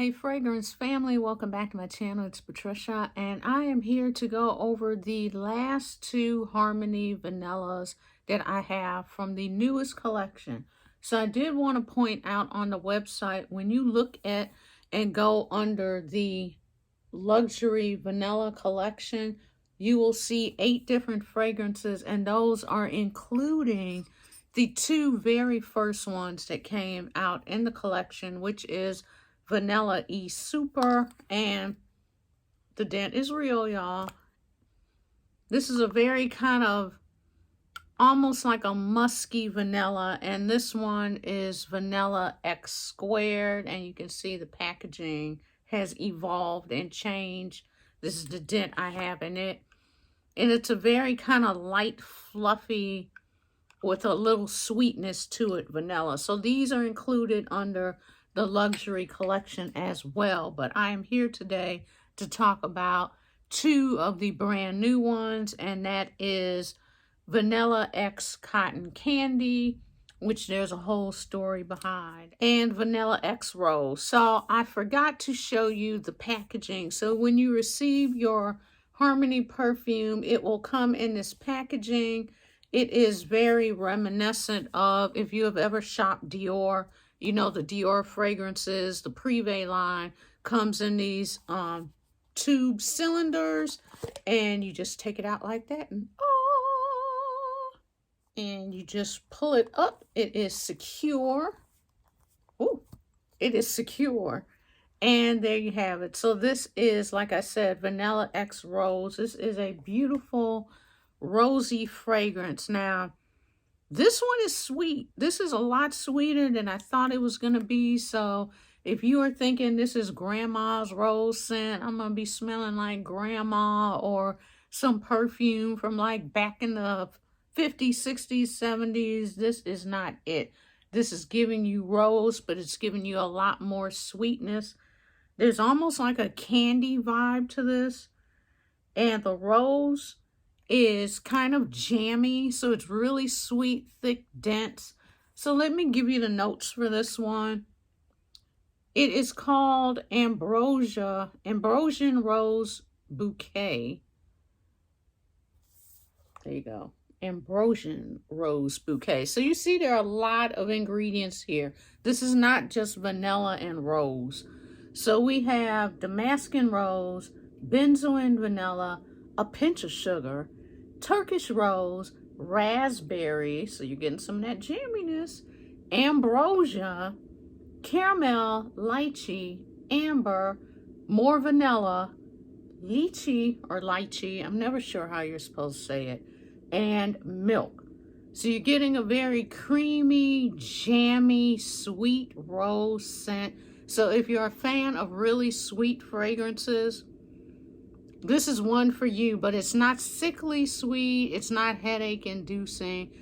Hey fragrance family, welcome back to my channel. It's Patricia and I am here to go over the last two Xarmony vanillas that I have from the newest collection. So I did want to point out on the website, when you look at and go under the luxury vanilla collection, you will see 8 different fragrances, and those are including the two very first ones that came out in the collection, which is Vanilla E Super, and the dent is real, y'all. This is a very kind of almost like a musky vanilla, and this one is Vanilla X Squared, and you can see the packaging has evolved and changed. This is the dent I have in it, and it's a very kind of light, fluffy with a little sweetness to it vanilla. So these are included under the luxury collection as well, but I am here today to talk about two of the brand new ones, and that is Vanilla X Cotton Candy, which there's a whole story behind, and Vanilla X Rose. So I forgot to show you the packaging. So when you receive your Xarmony perfume, it will come in this packaging. It is very reminiscent of, if you have ever shopped Dior, you know, the Dior fragrances, the Privé line comes in these tube cylinders, and you just take it out like that, and you just pull it up. It is secure. Oh, it is secure. And there you have it. So this is, like I said, Vanilla X Rose. This is a beautiful rosy fragrance. Now, this one is sweet. This is a lot sweeter than I thought it was going to be. So if you are thinking this is grandma's rose scent, I'm going to be smelling like grandma or some perfume from like back in the 50s, 60s, 70s, this is not it. This is giving you rose, but it's giving you a lot more sweetness. There's almost like a candy vibe to this. And the rose is kind of jammy, so it's really sweet, thick, dense. So let me give you the notes for this one. It is called Ambrosian Rose Bouquet. There you go. Ambrosian Rose Bouquet. So you see there are a lot of ingredients here. This is not just vanilla and rose. So we have Damascus rose, benzoin vanilla, a pinch of sugar, Turkish rose, raspberry, so you're getting some of that jamminess, ambrosia, caramel, lychee, amber, more vanilla, lychee or lychee, I'm never sure how you're supposed to say it, and milk. So you're getting a very creamy, jammy, sweet rose scent. So if you're a fan of really sweet fragrances, this is one for you, but it's not sickly sweet. It's not headache inducing.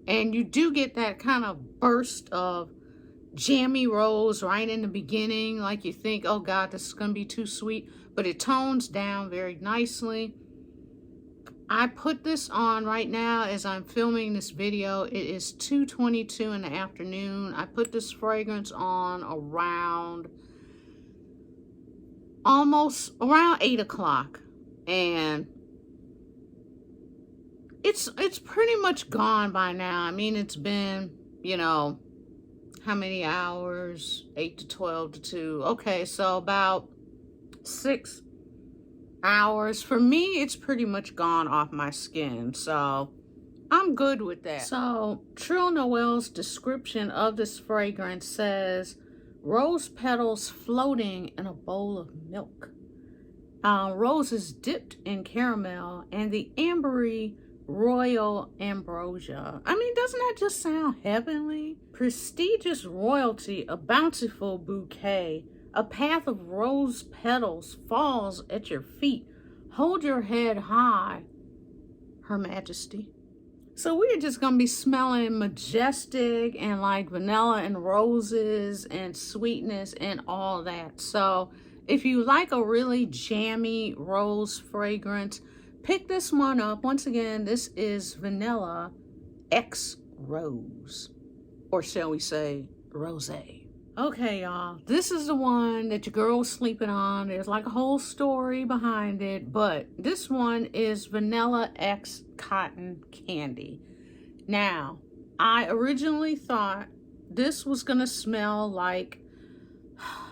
And you do get that kind of burst of jammy rose right in the beginning. Like you think, oh God, this is going to be too sweet. But it tones down very nicely. I put this on right now as I'm filming this video. It is 2:22 in the afternoon. I put this fragrance on around almost around 8 o'clock. And it's pretty much gone by now. I mean, it's been, you know, how many hours? 8 to 12 to 2. Okay, so about 6 hours. For me, it's pretty much gone off my skin. So I'm good with that. So Trill Noel's description of this fragrance says, rose petals floating in a bowl of milk. Roses dipped in caramel and the ambery royal ambrosia. I mean, doesn't that just sound heavenly? Prestigious royalty, a bountiful bouquet, a path of rose petals falls at your feet. Hold your head high, Her Majesty. So we're just going to be smelling majestic and like vanilla and roses and sweetness and all that. So if you like a really jammy rose fragrance, pick this one up. Once again, this is Vanilla X Rose, or shall we say rosé. Okay, y'all, this is the one that your girl was sleeping on. There's like a whole story behind it, but this one is Vanilla X Cotton Candy. Now, I originally thought this was gonna smell like,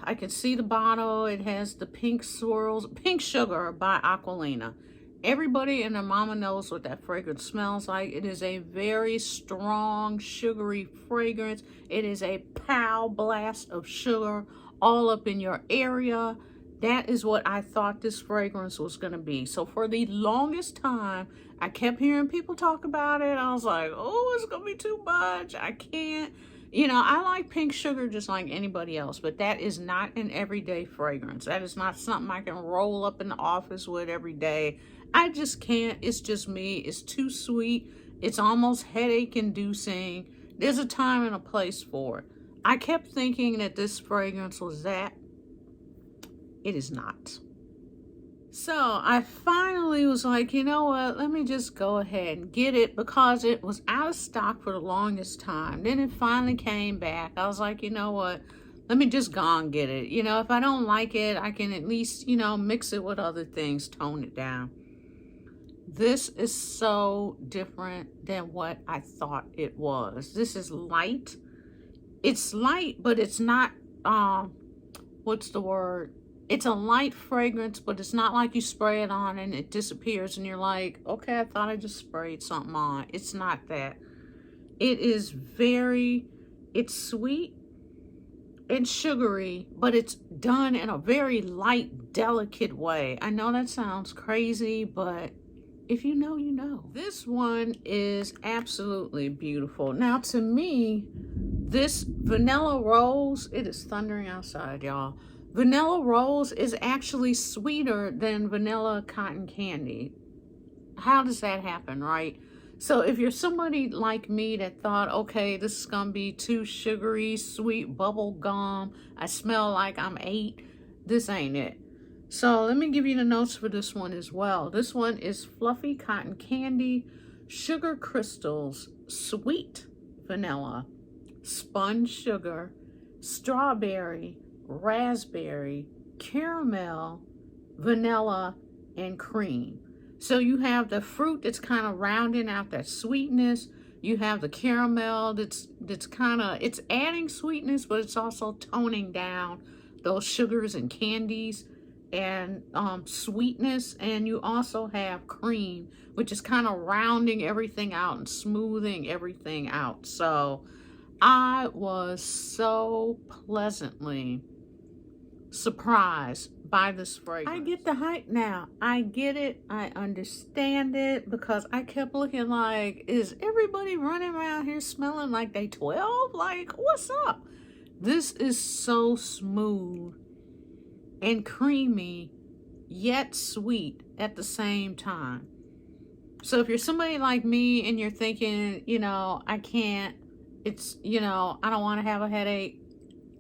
I can see the bottle, it has the pink swirls, Pink Sugar by Aquilina. Everybody and their mama knows what that fragrance smells like. It is a very strong, sugary fragrance. It is a pow blast of sugar all up in your area. That is what I thought this fragrance was going to be. So for the longest time, I kept hearing people talk about it. I was like, oh, it's going to be too much. I can't. You know, I like Pink Sugar just like anybody else, but that is not an everyday fragrance. That is not something I can roll up in the office with every day. I just can't. It's just me. It's too sweet. It's almost headache inducing. There's a time and a place for it. I kept thinking that this fragrance was that. It is not. So I finally was like, you know what, let me just go ahead and get it, because it was out of stock for the longest time. Then it finally came back. I was like, you know what, let me just go and get it. You know, if I don't like it, I can at least, you know, mix it with other things, tone it down. This is so different than what I thought it was. This is light. It's light, but it's not, what's the word? It's a light fragrance, but it's not like you spray it on and it disappears and you're like, okay, I thought I just sprayed something on. It's not that. It is it's sweet and sugary, but it's done in a very light, delicate way. I know that sounds crazy, but if you know, you know. This one is absolutely beautiful. Now, to me, this Vanilla Rose, it is thundering outside, y'all. Vanilla Rose is actually sweeter than Vanilla Cotton Candy. How does that happen, right? So if you're somebody like me that thought, okay, this is gonna be too sugary, sweet bubble gum, I smell like I'm 8, this ain't it. So let me give you the notes for this one as well. This one is Fluffy Cotton Candy, Sugar Crystals, Sweet Vanilla, Spun Sugar, Strawberry, Raspberry, Caramel, Vanilla, and Cream. So you have the fruit that's kind of rounding out that sweetness. You have the caramel that's kind of, it's adding sweetness, but it's also toning down those sugars and candies and sweetness. And you also have cream, which is kind of rounding everything out and smoothing everything out. So I was so pleasantly surprised by this fragrance. I get the hype now. I get it. I understand it, because I kept looking like, is everybody running around here smelling like they 12? Like, what's up? This is so smooth and creamy, yet sweet at the same time. So if you're somebody like me and you're thinking, you know, I can't, it's, you know, I don't want to have a headache,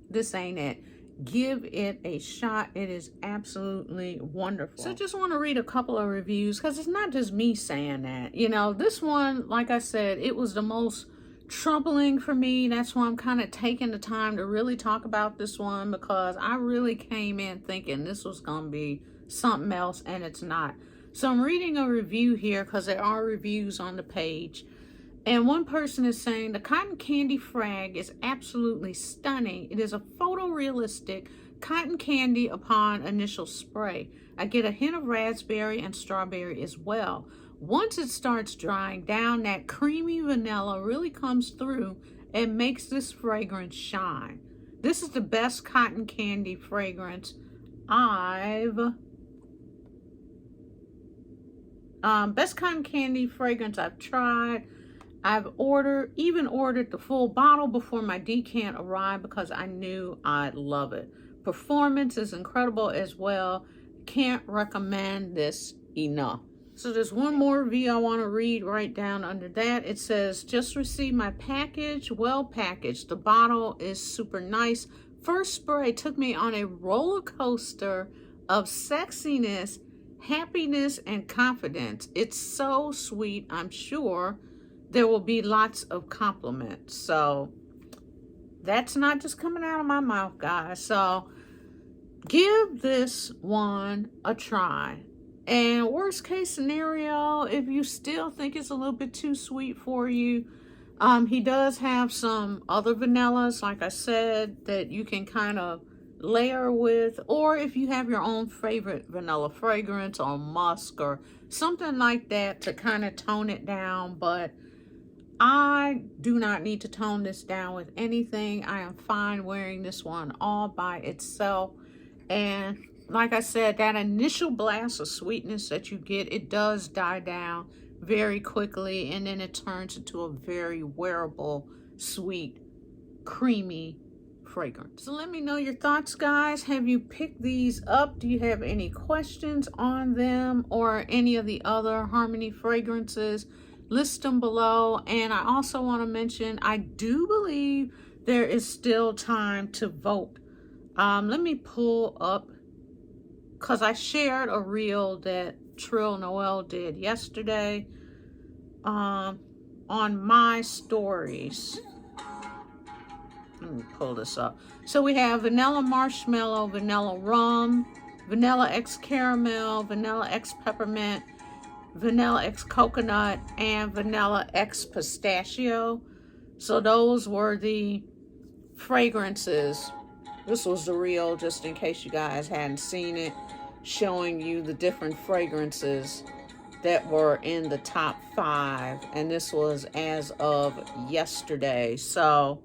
this ain't it. Give it a shot. It is absolutely wonderful. So just want to read a couple of reviews, because it's not just me saying that. You know, this one, like I said, it was the most troubling for me. That's why I'm kind of taking the time to really talk about this one, because I really came in thinking this was going to be something else, and it's not. So I'm reading a review here, because there are reviews on the page. And one person is saying, the cotton candy frag is absolutely stunning. It is a photorealistic cotton candy upon initial spray. I get a hint of raspberry and strawberry as well. Once it starts drying down, that creamy vanilla really comes through and makes this fragrance shine. This is the best cotton candy fragrance I've tried. I've even ordered the full bottle before my decant arrived, because I knew I'd love it. Performance is incredible as well. Can't recommend this enough. So there's one more review I want to read right down under that. It says, just received my package, well packaged. The bottle is super nice. First spray took me on a roller coaster of sexiness, happiness, and confidence. It's so sweet. I'm sure there will be lots of compliments. So That's not just coming out of my mouth, guys. So give this one a try. And worst case scenario, if you still think it's a little bit too sweet for you, he does have some other vanillas, like I said, that you can kind of layer with, or if you have your own favorite vanilla fragrance or musk or something like that to kind of tone it down. But I do not need to tone this down with anything. I am fine wearing this one all by itself. And like I said, that initial blast of sweetness that you get, it does die down very quickly, and then it turns into a very wearable, sweet, creamy fragrance. So let me know your thoughts, guys. Have you picked these up? Do you have any questions on them or any of the other Xarmony fragrances? List them below. And I also want to mention, I do believe there is still time to vote. Let me pull up, because I shared a reel that Trill Noel did yesterday on my stories. Let me pull this up. So we have vanilla marshmallow, vanilla rum, vanilla X caramel, vanilla X peppermint, vanilla X coconut, and vanilla X pistachio. So those were the fragrances. This was the reel, just in case you guys hadn't seen it, showing you the different fragrances that were in the top 5. And this was as of yesterday. So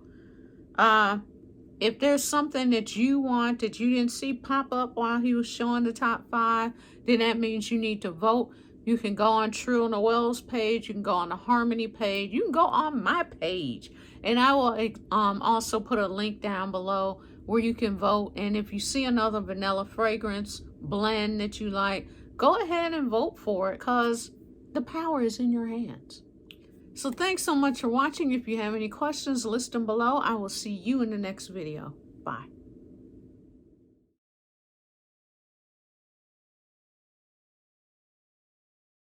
if there's something that you want that you didn't see pop up while he was showing the top 5, then that means you need to vote. You can go on Trill Noel's page. You can go on the Xarmony page. You can go on my page. And I will also put a link down below where you can vote. And if you see another vanilla fragrance blend that you like, go ahead and vote for it, because the power is in your hands. So thanks so much for watching. If you have any questions, list them below. I will see you in the next video. Bye.